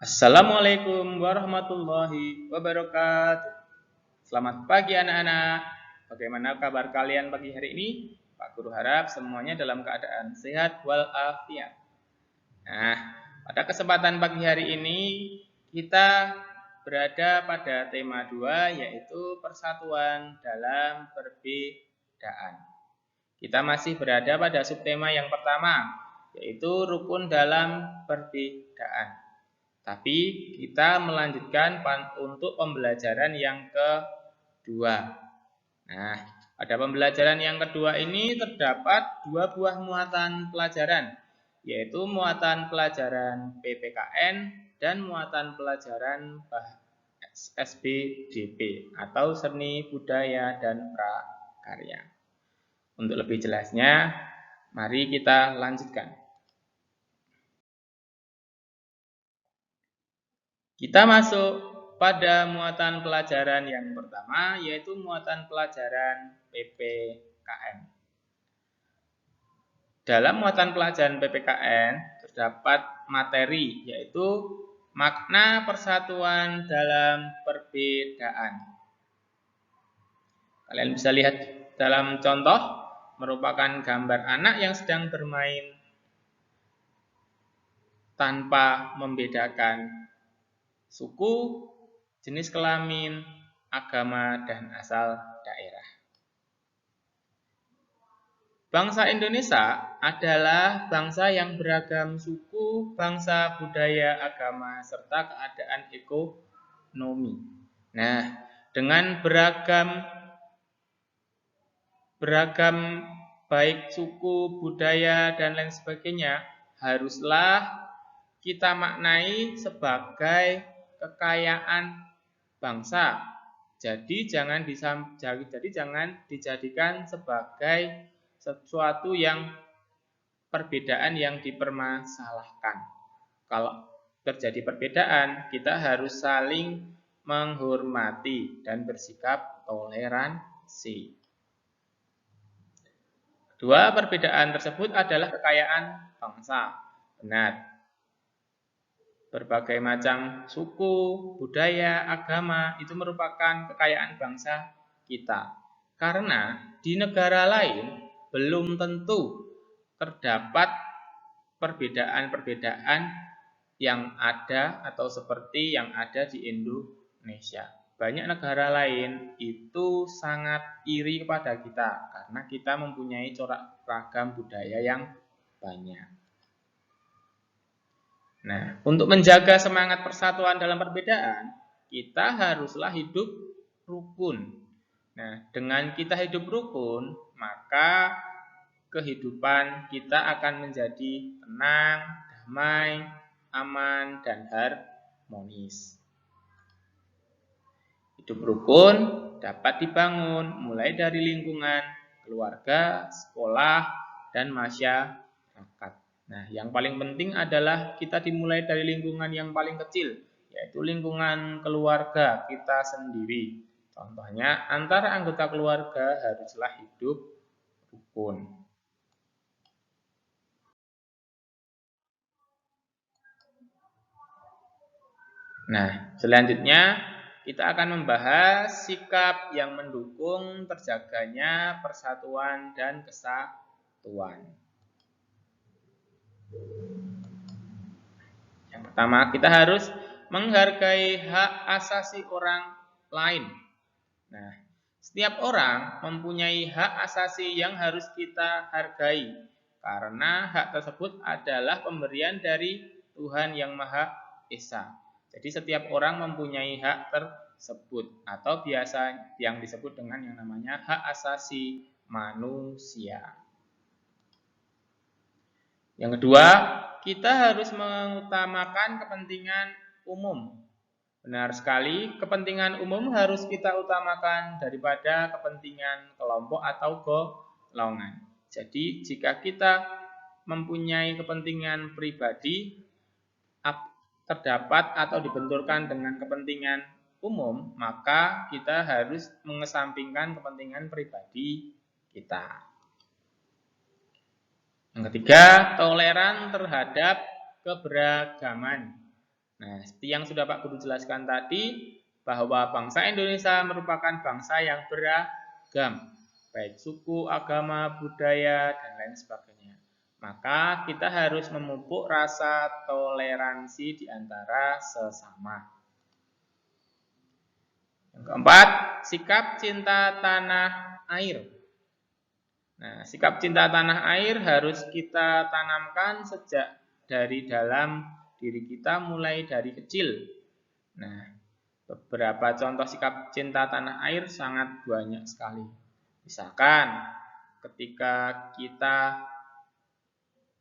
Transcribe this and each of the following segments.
Assalamualaikum warahmatullahi wabarakatuh. Selamat pagi anak-anak. Bagaimana kabar kalian pagi hari ini? Pak Guru harap semuanya dalam keadaan sehat walafiat. Nah, pada kesempatan pagi hari ini kita berada pada tema 2 yaitu persatuan dalam perbedaan. Kita masih berada pada subtema yang pertama yaitu rukun dalam perbedaan. Tapi kita melanjutkan untuk pembelajaran yang kedua. Nah, pada pembelajaran yang kedua ini terdapat 2 buah muatan pelajaran, yaitu muatan pelajaran PPKN dan muatan pelajaran SBDP atau Seni Budaya dan Prakarya. Untuk lebih jelasnya, mari kita lanjutkan. Kita masuk pada muatan pelajaran yang pertama, yaitu muatan pelajaran PPKN. Dalam muatan pelajaran PPKN terdapat materi, yaitu makna persatuan dalam perbedaan. Kalian bisa lihat dalam contoh, merupakan gambar anak yang sedang bermain tanpa membedakan suku, jenis kelamin, agama, dan asal daerah. Bangsa Indonesia adalah bangsa yang beragam suku, bangsa, budaya, agama, serta keadaan ekonomi. Nah, dengan beragam baik suku, budaya, dan lain sebagainya, haruslah kita maknai sebagai kekayaan bangsa. Jadi jangan dijadikan sebagai sesuatu yang perbedaan yang dipermasalahkan. Kalau terjadi perbedaan, kita harus saling menghormati dan bersikap toleransi. Kedua, perbedaan tersebut adalah kekayaan bangsa. Benar. Berbagai macam suku, budaya, agama itu merupakan kekayaan bangsa kita. Karena di negara lain belum tentu terdapat perbedaan-perbedaan yang ada atau seperti yang ada di Indonesia. Banyak negara lain itu sangat iri kepada kita karena kita mempunyai corak ragam budaya yang banyak. Nah, untuk menjaga semangat persatuan dalam perbedaan, kita haruslah hidup rukun. Nah, dengan kita hidup rukun, maka kehidupan kita akan menjadi tenang, damai, aman, dan harmonis. Hidup rukun dapat dibangun mulai dari lingkungan, keluarga, sekolah, dan masyarakat. Nah, yang paling penting adalah kita dimulai dari lingkungan yang paling kecil, yaitu lingkungan keluarga kita sendiri. Contohnya, antara anggota keluarga haruslah hidup rukun. Nah, selanjutnya kita akan membahas sikap yang mendukung terjaganya persatuan dan kesatuan. Yang pertama, kita harus menghargai hak asasi orang lain. Nah, setiap orang mempunyai hak asasi yang harus kita hargai, karena hak tersebut adalah pemberian dari Tuhan Yang Maha Esa. Jadi setiap orang mempunyai hak tersebut, atau biasa yang disebut dengan yang namanya hak asasi manusia. Yang kedua, kita harus mengutamakan kepentingan umum. Benar sekali, kepentingan umum harus kita utamakan daripada kepentingan kelompok atau golongan. Jadi, jika kita mempunyai kepentingan pribadi terdapat atau dibenturkan dengan kepentingan umum, maka kita harus mengesampingkan kepentingan pribadi kita. Yang ketiga, toleran terhadap keberagaman. Nah, seperti yang sudah Pak Guru jelaskan tadi, bahwa bangsa Indonesia merupakan bangsa yang beragam, baik suku, agama, budaya, dan lain sebagainya. Maka kita harus memupuk rasa toleransi di antara sesama. Yang keempat, sikap cinta tanah air. Nah, sikap cinta tanah air harus kita tanamkan sejak dari dalam diri kita mulai dari kecil. Nah, beberapa contoh sikap cinta tanah air sangat banyak sekali. Misalkan ketika kita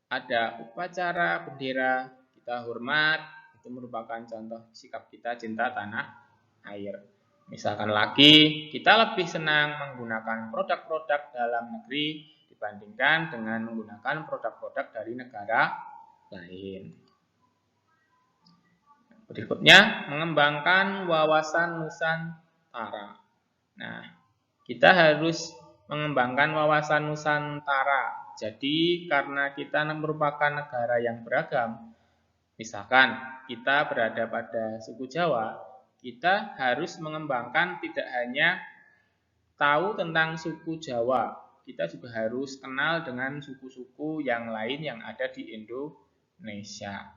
ada upacara bendera, kita hormat, itu merupakan contoh sikap kita cinta tanah air. Misalkan lagi, kita lebih senang menggunakan produk-produk dalam negeri dibandingkan dengan menggunakan produk-produk dari negara lain. Berikutnya, mengembangkan wawasan Nusantara. Nah, kita harus mengembangkan wawasan Nusantara. Jadi, karena kita merupakan negara yang beragam, misalkan kita berada pada suku Jawa, kita harus mengembangkan tidak hanya tahu tentang suku Jawa, kita juga harus kenal dengan suku-suku yang lain yang ada di Indonesia.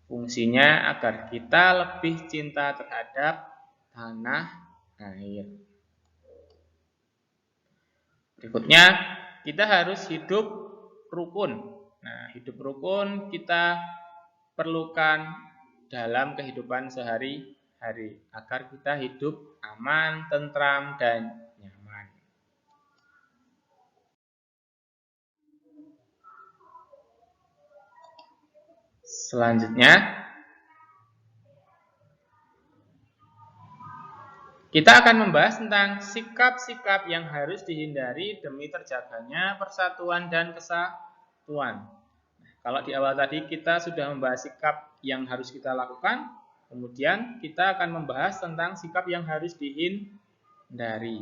Fungsinya agar kita lebih cinta terhadap tanah air. Berikutnya, kita harus hidup rukun. Nah, hidup rukun kita perlukan dalam kehidupan sehari-hari agar kita hidup aman, tentram, dan nyaman. Selanjutnya, kita akan membahas tentang sikap-sikap yang harus dihindari demi terjaganya persatuan dan kesatuan. Kalau di awal tadi kita sudah membahas sikap yang harus kita lakukan, kemudian kita akan membahas tentang sikap yang harus dihindari.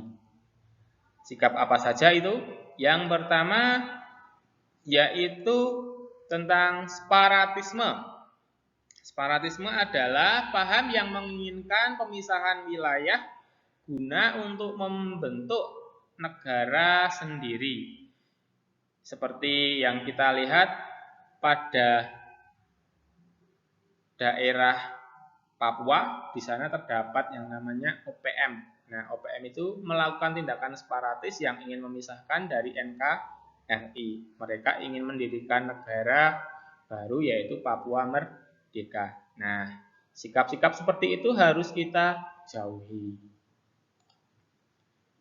Sikap apa saja itu? Yang pertama yaitu tentang separatisme. Separatisme adalah paham yang menginginkan pemisahan wilayah guna untuk membentuk negara sendiri. Seperti yang kita lihat pada daerah Papua, di sana terdapat yang namanya OPM. Nah, OPM itu melakukan tindakan separatis yang ingin memisahkan dari NKRI. Mereka ingin mendirikan negara baru yaitu Papua Merdeka. Nah, sikap-sikap seperti itu harus kita jauhi.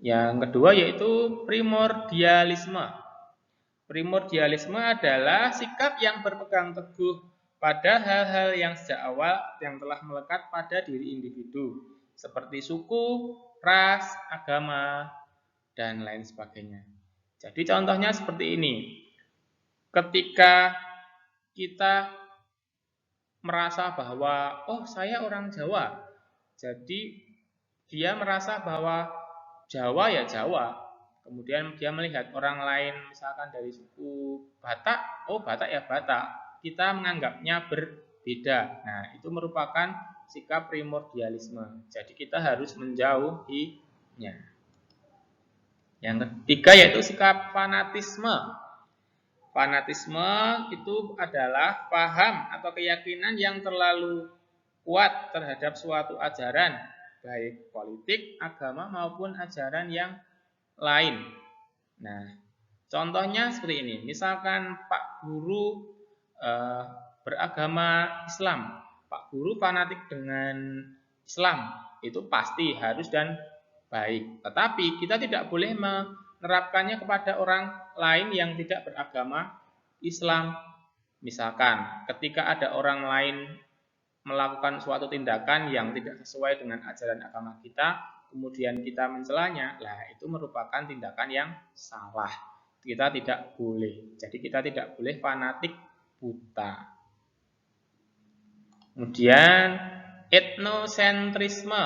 Yang kedua yaitu primordialisme. Primordialisme adalah sikap yang berpegang teguh pada hal-hal yang sejak awal yang telah melekat pada diri individu, seperti suku, ras, agama, dan lain sebagainya. Jadi contohnya seperti ini. Ketika kita merasa bahwa, oh saya orang Jawa, jadi dia merasa bahwa Jawa ya Jawa. Kemudian dia melihat orang lain misalkan dari suku Batak, oh Batak ya Batak. Kita menganggapnya berbeda. Nah, itu merupakan sikap primordialisme. Jadi kita harus menjauhinya. Yang ketiga yaitu sikap fanatisme. Fanatisme itu adalah paham atau keyakinan yang terlalu kuat terhadap suatu ajaran, baik politik, agama maupun ajaran yang lain. Nah, contohnya seperti ini. Misalkan Pak Guru beragama Islam. Pak Guru fanatik dengan Islam. Itu pasti harus dan baik. Tetapi kita tidak boleh menerapkannya kepada orang lain yang tidak beragama Islam. Misalkan ketika ada orang lain melakukan suatu tindakan yang tidak sesuai dengan ajaran agama kita, kemudian kita mencelanya, lah itu merupakan tindakan yang salah. Kita tidak boleh. Jadi kita tidak boleh fanatik buta. Kemudian etnosentrisme.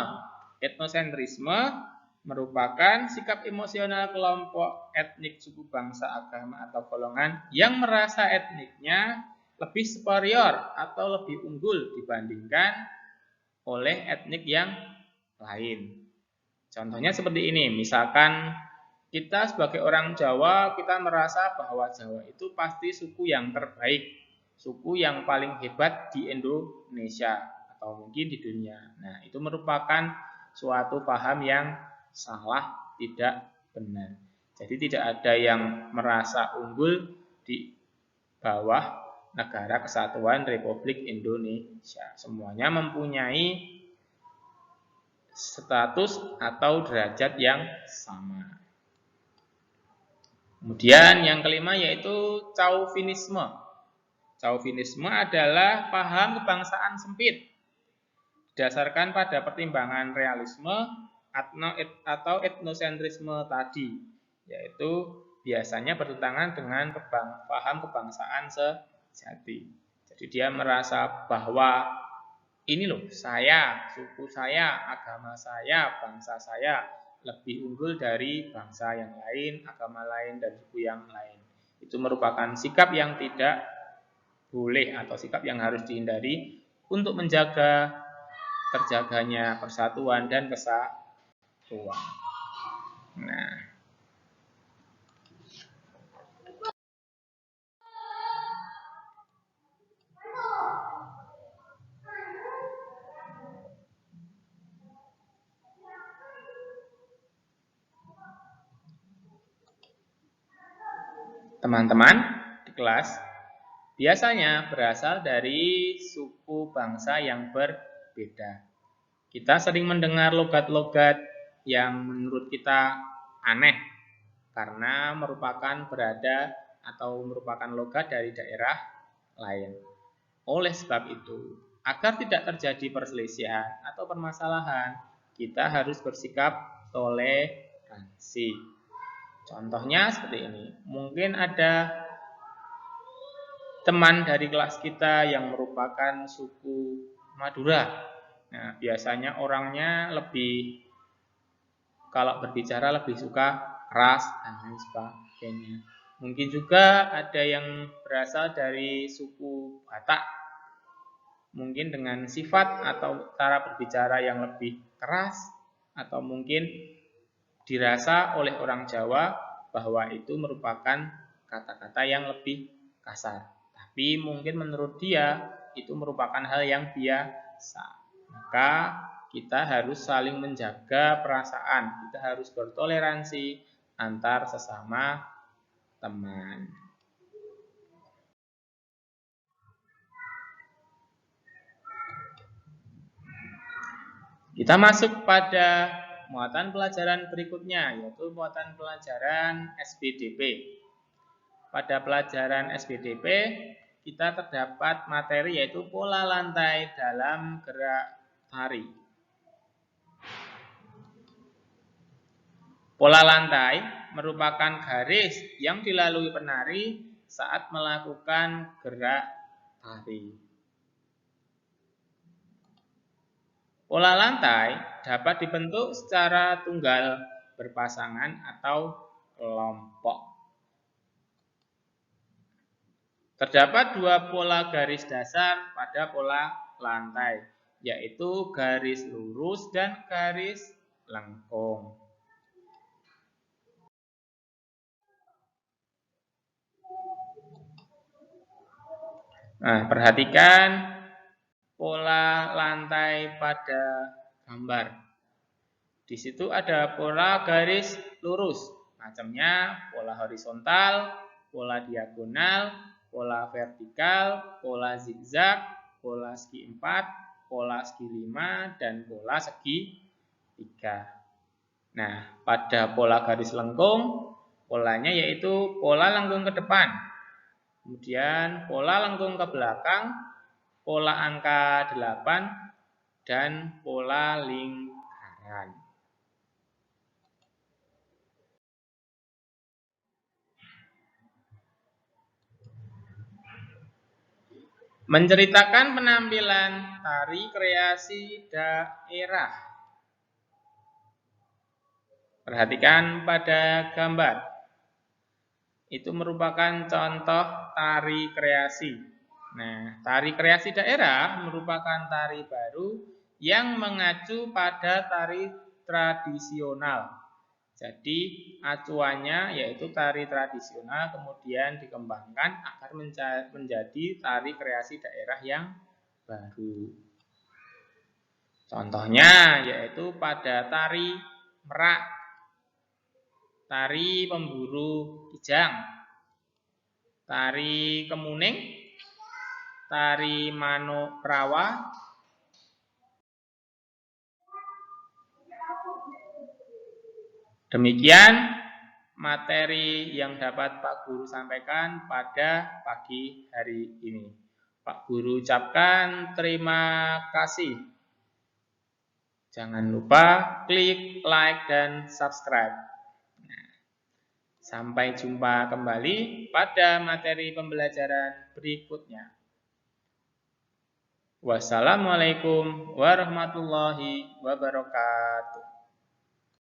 Etnosentrisme merupakan sikap emosional kelompok etnik, suku, bangsa, agama, atau golongan yang merasa etniknya lebih superior atau lebih unggul dibandingkan oleh etnik yang lain. Contohnya seperti ini, misalkan kita sebagai orang Jawa, kita merasa bahwa Jawa itu pasti suku yang terbaik, suku yang paling hebat di Indonesia atau mungkin di dunia. Nah, itu merupakan suatu paham yang salah, tidak benar. Jadi tidak ada yang merasa unggul di bawah Negara Kesatuan Republik Indonesia. Semuanya mempunyai status atau derajat yang sama. Kemudian yang kelima yaitu Chauvinisme. Chauvinisme adalah paham kebangsaan sempit, didasarkan pada pertimbangan realisme atau etnosentrisme tadi, yaitu biasanya bertentangan dengan paham kebangsaan sejati. Jadi dia merasa bahwa ini loh, saya, suku saya, agama saya, bangsa saya lebih unggul dari bangsa yang lain, agama lain, dan suku yang lain. Itu merupakan sikap yang tidak boleh atau sikap yang harus dihindari untuk menjaga terjaganya persatuan dan kesatuan. Nah, teman-teman di kelas biasanya berasal dari suku bangsa yang berbeda. Kita sering mendengar logat-logat yang menurut kita aneh karena merupakan logat dari daerah lain. Oleh sebab itu, agar tidak terjadi perselisihan atau permasalahan, kita harus bersikap toleransi. Contohnya seperti ini, mungkin ada teman dari kelas kita yang merupakan suku Madura. Nah, biasanya orangnya kalau berbicara lebih suka keras dan lain sebagainya. Mungkin juga ada yang berasal dari suku Batak, mungkin dengan sifat atau cara berbicara yang lebih keras, atau mungkin dirasa oleh orang Jawa bahwa itu merupakan kata-kata yang lebih kasar. Tapi mungkin menurut dia itu merupakan hal yang biasa. Maka kita harus saling menjaga perasaan, kita harus bertoleransi antar sesama teman. Kita masuk pada muatan pelajaran berikutnya, yaitu muatan pelajaran SPDP. Pada pelajaran SPDP, kita terdapat materi yaitu pola lantai dalam gerak tari. Pola lantai merupakan garis yang dilalui penari saat melakukan gerak tari. Pola lantai dapat dibentuk secara tunggal, berpasangan, atau kelompok. Terdapat dua pola garis dasar pada pola lantai, yaitu garis lurus dan garis lengkung. Nah, perhatikan pola lantai pada gambar. Di situ ada pola garis lurus, macamnya pola horizontal, pola diagonal, pola vertikal, pola zigzag, pola segi 4, pola segi 5, dan pola segi 3. Nah, pada pola garis lengkung, polanya yaitu pola lengkung ke depan. Kemudian pola lengkung ke belakang, pola angka 8, dan pola lingkaran. Menceritakan penampilan tari kreasi daerah. Perhatikan pada gambar. Itu merupakan contoh tari kreasi. Nah, tari kreasi daerah merupakan tari baru yang mengacu pada tari tradisional. Jadi, acuannya yaitu tari tradisional kemudian dikembangkan agar menjadi tari kreasi daerah yang baru. Contohnya yaitu pada tari merak, tari pemburu kijang, tari kemuning, tari manuk rawa, demikian materi yang dapat Pak Guru sampaikan pada pagi hari ini. Pak Guru ucapkan terima kasih. Jangan lupa klik like dan subscribe. Sampai jumpa kembali pada materi pembelajaran berikutnya. Wassalamualaikum warahmatullahi wabarakatuh.